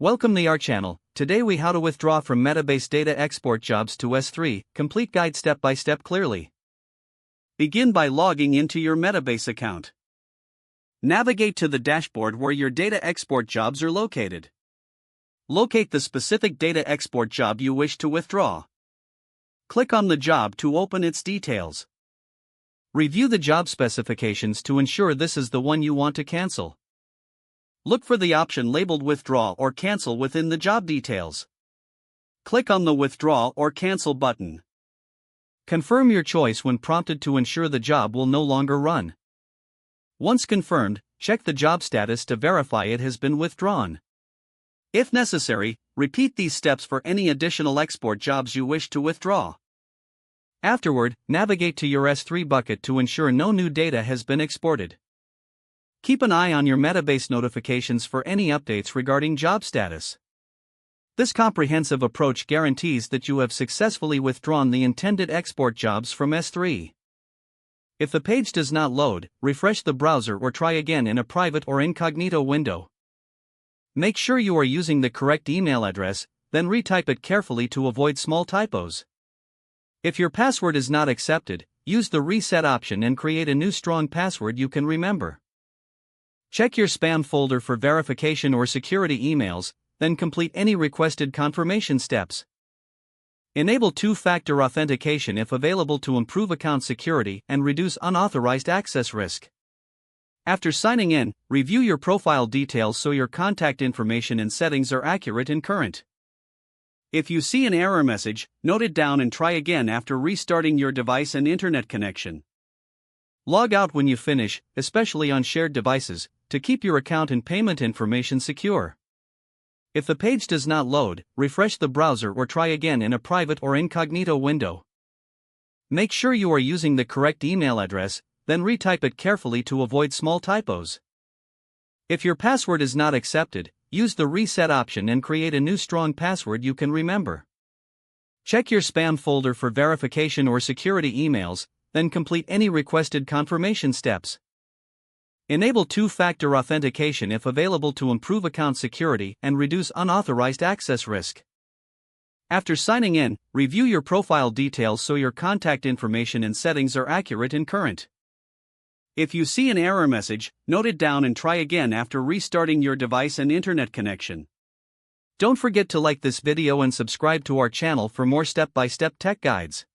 Welcome to our channel. Today we how to withdraw from Metabase data export jobs to S3, complete guide step by step clearly. Begin by logging into your Metabase account. Navigate to the dashboard where your data export jobs are located. Locate the specific data export job you wish to withdraw. Click on the job to open its details. Review the job specifications to ensure this is the one you want to cancel. Look for the option labeled Withdraw or Cancel within the job details. Click on the Withdraw or Cancel button. Confirm your choice when prompted to ensure the job will no longer run. Once confirmed, check the job status to verify it has been withdrawn. If necessary, repeat these steps for any additional export jobs you wish to withdraw. Afterward, navigate to your S3 bucket to ensure no new data has been exported. Keep an eye on your Metabase notifications for any updates regarding job status. This comprehensive approach guarantees that you have successfully withdrawn the intended export jobs from S3. If the page does not load, refresh the browser or try again in a private or incognito window. Make sure you are using the correct email address, then retype it carefully to avoid small typos. If your password is not accepted, use the reset option and create a new strong password you can remember. Check your spam folder for verification or security emails, then complete any requested confirmation steps. Enable two-factor authentication if available to improve account security and reduce unauthorized access risk. After signing in, review your profile details so your contact information and settings are accurate and current. If you see an error message, note it down and try again after restarting your device and internet connection. Log out when you finish, especially on shared devices, to keep your account and payment information secure. If the page does not load, refresh the browser or try again in a private or incognito window. Make sure you are using the correct email address, then retype it carefully to avoid small typos. If your password is not accepted, use the reset option and create a new strong password you can remember. Check your spam folder for verification or security emails, then complete any requested confirmation steps. Enable two-factor authentication if available to improve account security and reduce unauthorized access risk. After signing in, review your profile details so your contact information and settings are accurate and current. If you see an error message, note it down and try again after restarting your device and internet connection. Don't forget to like this video and subscribe to our channel for more step-by-step tech guides.